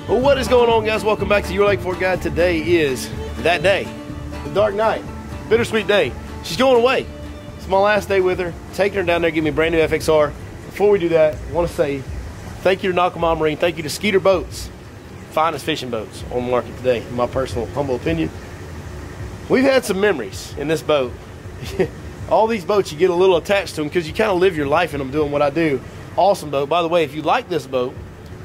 Well, what is going on, guys? Welcome back to Your Lake Ford Guide. Today is that day, the dark night, bittersweet day. She's going away. It's my last day with her. Taking her down there, give me a brand new FXR. Before we do that, I want to say thank you to Yamaha Marine. Thank you to Skeeter Boats, finest fishing boats on the market today, in my personal humble opinion. We've had some memories in this boat. All these boats, you get a little attached to them because you kind of live your life in them doing what I do. Awesome boat. By the way, if you like this boat,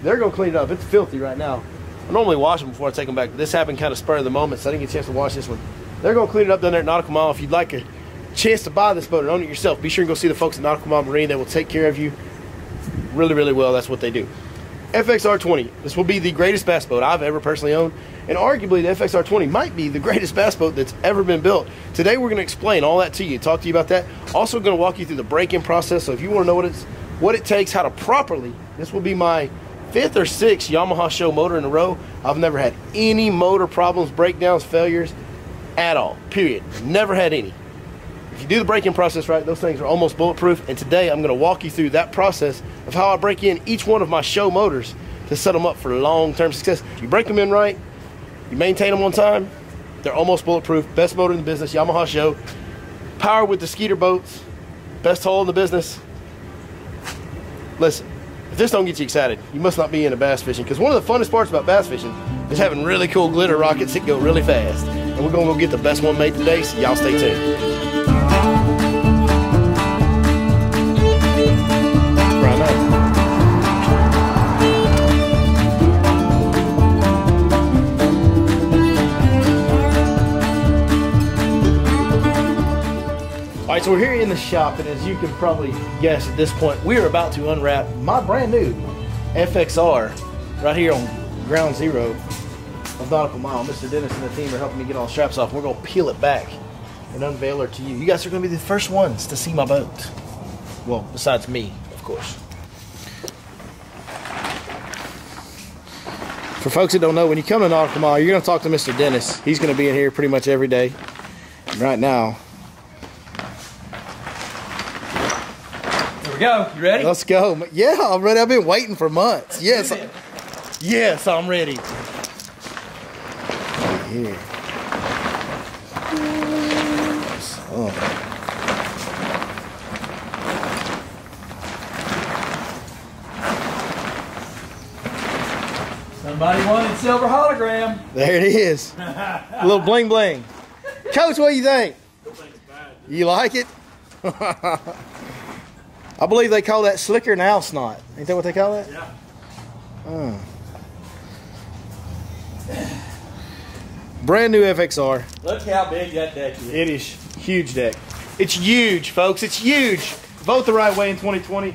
they're going to clean it up. It's filthy right now. I normally wash them before I take them back, but this happened kind of spur of the moment, so I didn't get a chance to wash this one. They're going to clean it up down there at Nautical Mile. If you'd like a chance to buy this boat and own it yourself, be sure and go see the folks at Nautical Mile Marine. They will take care of you really, really well. That's what they do. FXR20. This will be the greatest bass boat I've ever personally owned, and arguably the FXR20 might be the greatest bass boat that's ever been built. Today we're going to explain all that to you, talk to you about that. Also going to walk you through the break-in process, so if you want to know what it takes, how to properly, this will be my 5th or 6th Yamaha SHO motor in a row. I've never had any motor problems, breakdowns, failures at all, period. Never had any. If you do the break-in process right, those things are almost bulletproof, and today I'm going to walk you through that process of how I break in each one of my SHO motors to set them up for long-term success. If you break them in right, you maintain them on time, they're almost bulletproof. Best motor in the business, Yamaha SHO. Powered with the Skeeter boats, best hull in the business. Listen, if this don't get you excited, you must not be into bass fishing, because one of the funnest parts about bass fishing is having really cool glitter rockets that go really fast. And we're going to go get the best one made today, so y'all stay tuned. Alright, so we're here in the shop, and as you can probably guess at this point, we're about to unwrap my brand new FXR right here on ground zero of Nautical Mile. Mr. Dennis and the team are helping me get all the straps off. We're going to peel it back and unveil her to you. You guys are going to be the first ones to see my boat. Well, besides me, of course. For folks that don't know, when you come to Nautical Mile, you're going to talk to Mr. Dennis. He's going to be in here pretty much every day. And right now, go. You ready? Let's go. Yeah, I'm ready. I've been waiting for months. Yes. Yes, I'm ready. Right here. Oh. Somebody wanted silver hologram. There it is. A little bling bling. Coach, what do you think? You like it? I believe they call that slicker and owl snot. Ain't that what they call that? Yeah. Brand new FXR. Look how big that deck is. It is huge deck. It's huge, folks. It's huge. Vote the right way in 2020.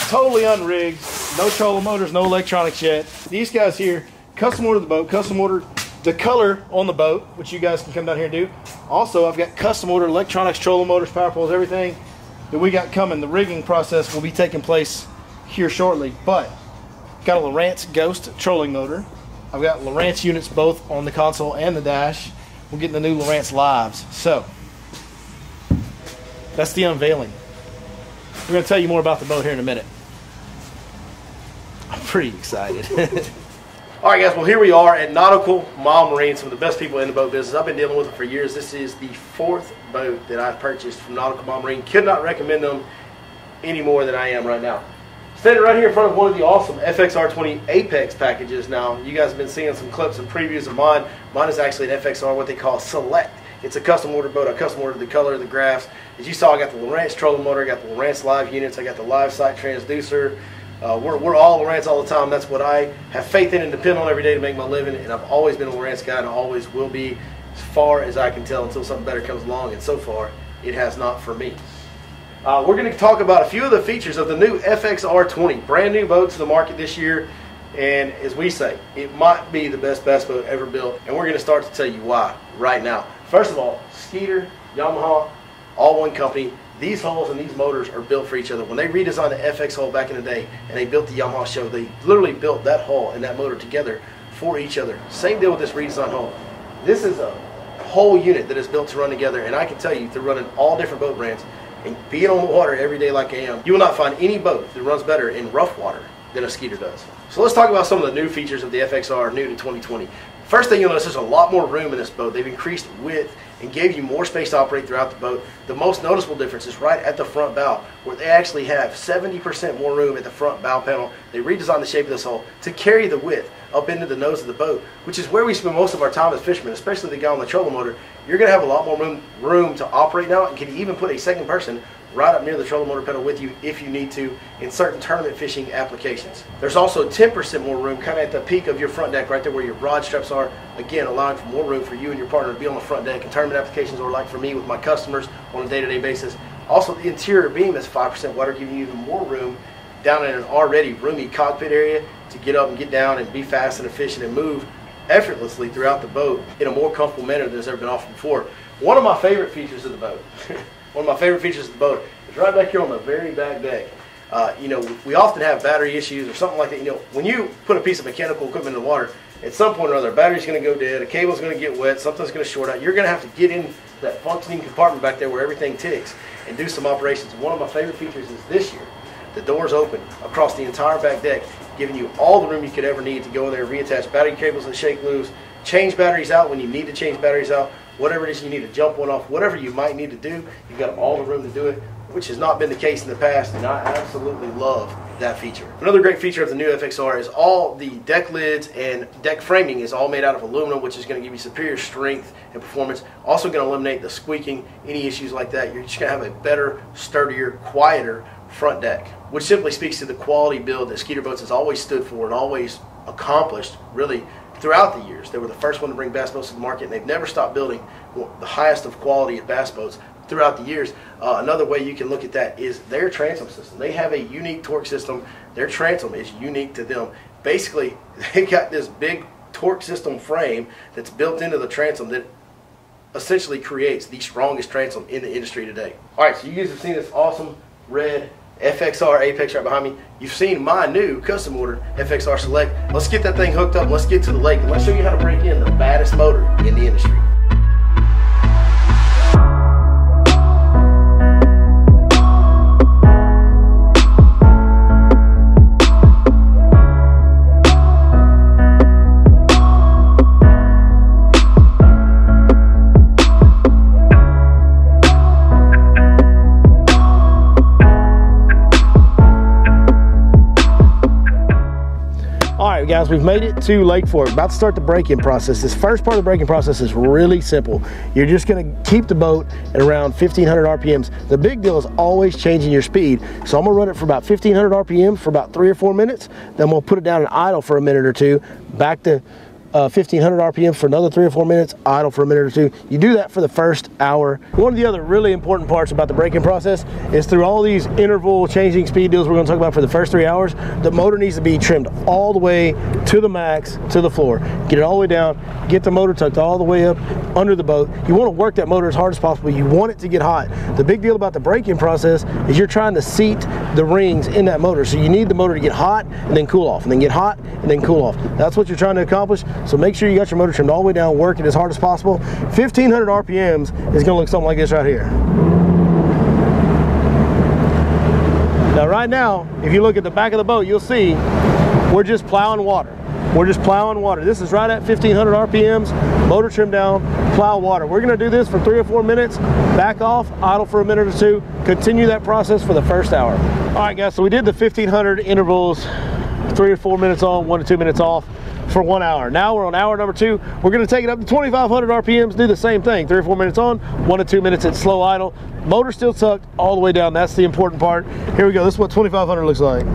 Totally unrigged. No trolling motors, no electronics yet. These guys here, custom ordered the boat, custom ordered the color on the boat, which you guys can come down here and do. Also, I've got custom ordered electronics, trolling motors, power poles, everything that we got coming. The rigging process will be taking place here shortly. But got a Lowrance Ghost trolling motor. I've got Lowrance units both on the console and the dash. We're getting the new Lowrance Lives. So that's the unveiling. We're going to tell you more about the boat here in a minute. I'm pretty excited. All right, guys, well, here we are at Nautical Mile Marine, some of the best people in the boat business. I've been dealing with them for years. This is the 4th boat that I've purchased from Nautical Mile Marine. Could not recommend them any more than I am right now. Standing right here in front of one of the awesome FXR20 Apex packages. Now, you guys have been seeing some clips and previews of mine. Mine is actually an FXR, what they call Select. It's a custom ordered boat. I custom ordered the color, the graphs. As you saw, I got the Lowrance trolling motor, I got the Lowrance Live units, I got the Live Sight transducer. We're all Lowrance all the time. That's what I have faith in and depend on every day to make my living, and I've always been a Lowrance guy, and I always will be as far as I can tell until something better comes along, and so far it has not for me. We're going to talk about a few of the features of the new FXR20, brand new boat to the market this year, and as we say, it might be the best bass boat ever built, and we're going to start to tell you why right now. First of all, Skeeter, Yamaha, all one company. These hulls and these motors are built for each other. When they redesigned the FX hull back in the day and they built the Yamaha SHO, they literally built that hull and that motor together for each other. Same deal with this redesigned hull. This is a whole unit that is built to run together, and I can tell you, through running all different boat brands, and being on the water every day like I am, you will not find any boat that runs better in rough water than a Skeeter does. So let's talk about some of the new features of the FXR new to 2020. First thing you'll notice, there's a lot more room in this boat. They've increased width and gave you more space to operate throughout the boat. The most noticeable difference is right at the front bow, where they actually have 70% more room at the front bow panel. They redesigned the shape of this hull to carry the width up into the nose of the boat, which is where we spend most of our time as fishermen, especially the guy on the trolling motor. You're going to have a lot more room to operate now, and can even put a second person right up near the trolling motor pedal with you if you need to in certain tournament fishing applications. There's also 10% more room kind of at the peak of your front deck right there where your rod straps are, again allowing for more room for you and your partner to be on the front deck in tournament applications, or like for me with my customers on a day-to-day basis. Also, the interior beam is 5% wider, giving you even more room down in an already roomy cockpit area to get up and get down and be fast and efficient and move effortlessly throughout the boat in a more comfortable manner than has ever been offered before. One of my favorite features of the boat one of my favorite features of the boat is right back here on the very back deck. You know, we often have battery issues or something like that. You know, when you put a piece of mechanical equipment in the water, at some point or other, a battery's going to go dead, a cable's going to get wet, something's going to short out. You're going to have to get in that functioning compartment back there where everything ticks and do some operations. One of my favorite features is this year. The doors open across the entire back deck, giving you all the room you could ever need to go in there, reattach battery cables that shake loose, change batteries out when you need to change batteries out, whatever it is you need to jump one off, whatever you might need to do, you've got all the room to do it, which has not been the case in the past, and I absolutely love that feature. Another great feature of the new FXR is all the deck lids and deck framing is all made out of aluminum, which is going to give you superior strength and performance. Also going to eliminate the squeaking, any issues like that. You're just going to have a better, sturdier, quieter front deck, which simply speaks to the quality build that Skeeter Boats has always stood for and always accomplished, really, throughout the years. They were the first one to bring bass boats to the market, and they've never stopped building the highest of quality of bass boats throughout the years. Another way you can look at that is their transom system. They have a unique torque system. Their transom is unique to them. Basically, they've got this big torque system frame that's built into the transom that essentially creates the strongest transom in the industry today. All right, so you guys have seen this awesome red FXR Apex right behind me. You've seen my new custom ordered FXR Select. Let's get that thing hooked up. Let's get to the lake and let's show you how to break in the baddest motor in the industry. Guys, we've made it to Lake Fork, about to start the break-in process. This first part of the break-in process is really simple. You're just going to keep the boat at around 1500 RPMs. The big deal is always changing your speed. So I'm going to run it for about 1500 RPM for about 3 or 4 minutes. Then we'll put it down and idle for a minute or two, back to 1500 RPM for another 3 or 4 minutes, idle for a minute or two. You do that for the first hour. One of the other really important parts about the break-in process is through all these interval changing speed deals we're going to talk about for the first 3 hours, the motor needs to be trimmed all the way to the max, to the floor. Get it all the way down, get the motor tucked all the way up under the boat. You want to work that motor as hard as possible. You want it to get hot. The big deal about the break-in process is you're trying to seat the rings in that motor. So you need the motor to get hot and then cool off, and then get hot and then cool off. That's what you're trying to accomplish. So make sure you got your motor trimmed all the way down, work it as hard as possible. 1500 RPMs is going to look something like this right here. Now right now, if you look at the back of the boat, you'll see we're just plowing water. We're just plowing water. This is right at 1500 RPMs, motor trimmed down, plow water. We're going to do this for 3 or 4 minutes, back off, idle for a minute or two, continue that process for the first hour. All right guys, so we did the 1500 intervals, 3 or 4 minutes on, 1 to 2 minutes off for 1 hour. Now we're on hour number 2. We're going to take it up to 2500 RPMs, do the same thing, 3 or 4 minutes on, 1 to 2 minutes at slow idle. Motor still tucked all the way down. That's the important part. Here we go. This is what 2500 looks like.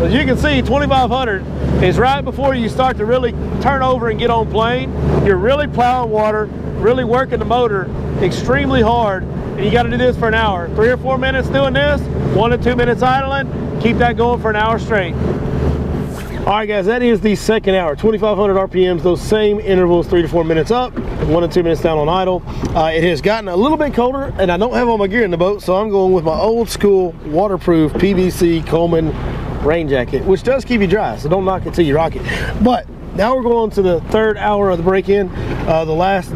As you can see, 2500 is right before you start to really turn over and get on plane. You're really plowing water, really working the motor extremely hard, and you got to do this for an hour. 3 or 4 minutes doing this, 1 to 2 minutes idling. Keep that going for an hour straight. All right guys, that is the second hour, 2500 RPMs, those same intervals, 3 to 4 minutes up, 1 to 2 minutes down on idle. It has gotten a little bit colder, and I don't have all my gear in the boat, so I'm going with my old school waterproof PVC Coleman rain jacket, which does keep you dry, so don't knock it till you rock it. But Now we're going to the third hour of the break-in, the last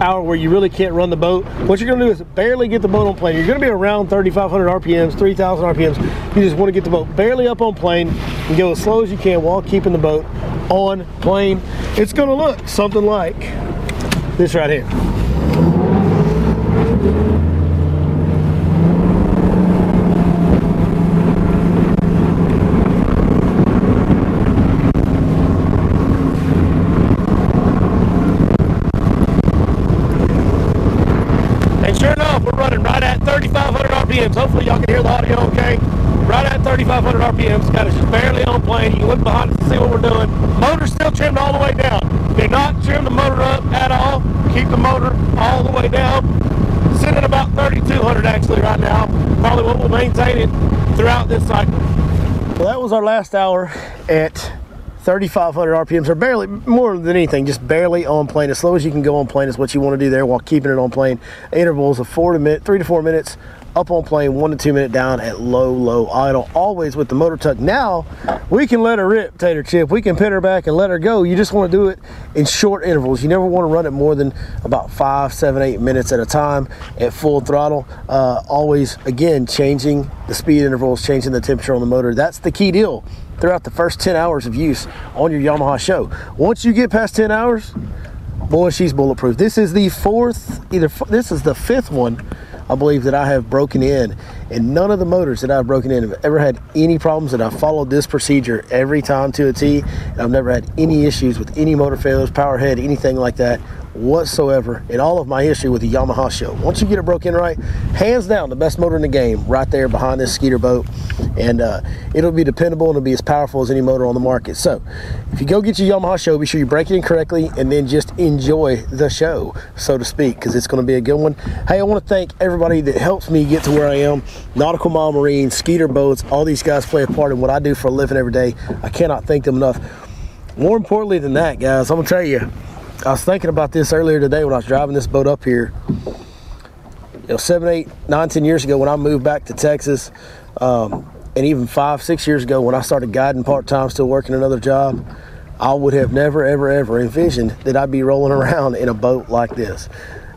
hour where you really can't run the boat. What you're gonna do is barely get the boat on plane. You're gonna be around 3,500 RPMs, 3,000 RPMs. You just wanna get the boat barely up on plane and go as slow as you can while keeping the boat on plane. It's gonna look something like this right here. Sure enough, we're running right at 3,500 RPMs. Hopefully y'all can hear the audio okay. Right at 3,500 RPMs. Got us just barely on plane. You can look behind us and see what we're doing. Motor's still trimmed all the way down. Did not trim the motor up at all. Keep the motor all the way down. Sitting at about 3,200 actually right now. Probably what we'll maintain it throughout this cycle. Well, that was our last hour at 3,500 RPMs, or barely, more than anything, just barely on plane. As slow as you can go on plane is what you want to do there while keeping it on plane. Intervals of 3 to 4 minutes up on plane, 1 to 2 minute down at low idle, always with the motor tucked. Now we can let her rip, Tater Chip. We can pin her back and let her go. You just want to do it in short intervals. You never want to run it more than about 5, 7, 8 minutes at a time at full throttle. Always, again, changing the speed intervals, changing the temperature on the motor. That's the key deal throughout the first 10 hours of use on your Yamaha SHO. Once you get past 10 hours, boy, she's bulletproof. This is the this is the fifth one, I believe, that I have broken in, and none of the motors that I've broken in have ever had any problems. That I've followed this procedure every time to a T, and I've never had any issues with any motor failures, power head, anything like that whatsoever in all of my history with the Yamaha SHO. Once you get it broken right, hands down the best motor in the game right there behind this Skeeter boat, and it'll be dependable and it'll be as powerful as any motor on the market. So if you go get your Yamaha SHO, be sure you break it in correctly and then just enjoy the show, so to speak, because it's going to be a good one. Hey, I want to thank everybody that helps me get to where I am. Nautical Mile Marine, Skeeter Boats, all these guys play a part in what I do for a living every day. I cannot thank them enough. More importantly than that, guys, I'm gonna tell you, I was thinking about this earlier today when I was driving this boat up here. 7, 8, 9, 10 years ago when I moved back to Texas, and even 5, 6 years ago when I started guiding part-time, still working another job, I would have never, ever envisioned that I'd be rolling around in a boat like this.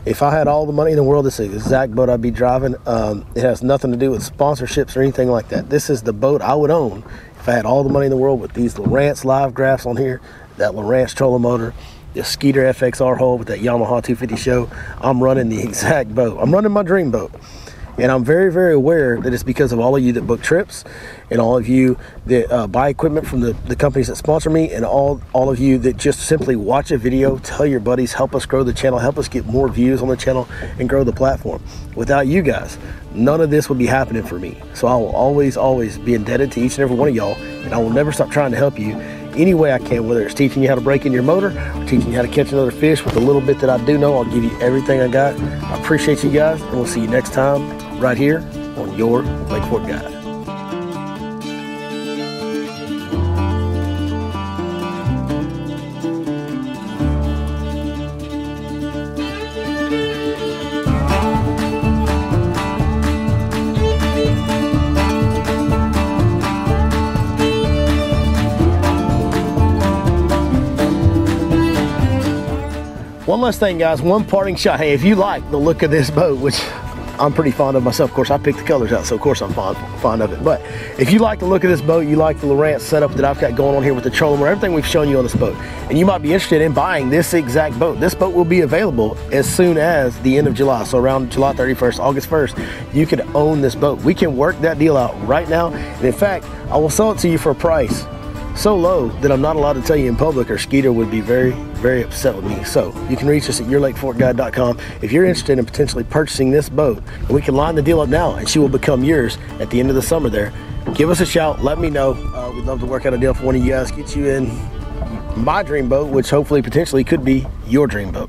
If I had all the money in the world, this is the exact boat I'd be driving. It has nothing to do with sponsorships or anything like that. This is the boat I would own if I had all the money in the world, with these Lowrance live graphs on here, that Lowrance trolling motor, the Skeeter FXR hull with that Yamaha 250 SHO. I'm running the exact boat. I'm running my dream boat. And I'm very aware that it's because of all of you that book trips, and all of you that buy equipment from the companies that sponsor me, and all of you that just simply watch a video, tell your buddies, help us grow the channel, help us get more views on the channel and grow the platform. Without you guys, none of this would be happening for me. So I will always be indebted to each and every one of y'all, and I will never stop trying to help you any way I can, whether it's teaching you how to break in your motor or teaching you how to catch another fish. With the little bit that I do know, I'll give you everything I got. I appreciate you guys, and we'll see you next time right here on your Lake Fork Guide. One last thing, guys, one parting shot. Hey, if you like the look of this boat, which I'm pretty fond of myself, of course I picked the colors out, so of course I'm fond of it, but if you like the look of this boat, you like the Lowrance setup that I've got going on here with the trolling, everything we've shown you on this boat, and you might be interested in buying this exact boat. This boat will be available as soon as the end of July, so around July 31st, August 1st, you can own this boat. We can work that deal out right now, and in fact, I will sell it to you for a price so low that I'm not allowed to tell you in public, or Skeeter would be very upset with me. So you can reach us at yourlakeforkguide.com if you're interested in potentially purchasing this boat, and we can line the deal up now, and she will become yours at the end of the summer there. Give us a shout, let me know. We'd love to work out a deal for one of you guys, get you in my dream boat, which hopefully potentially could be your dream boat.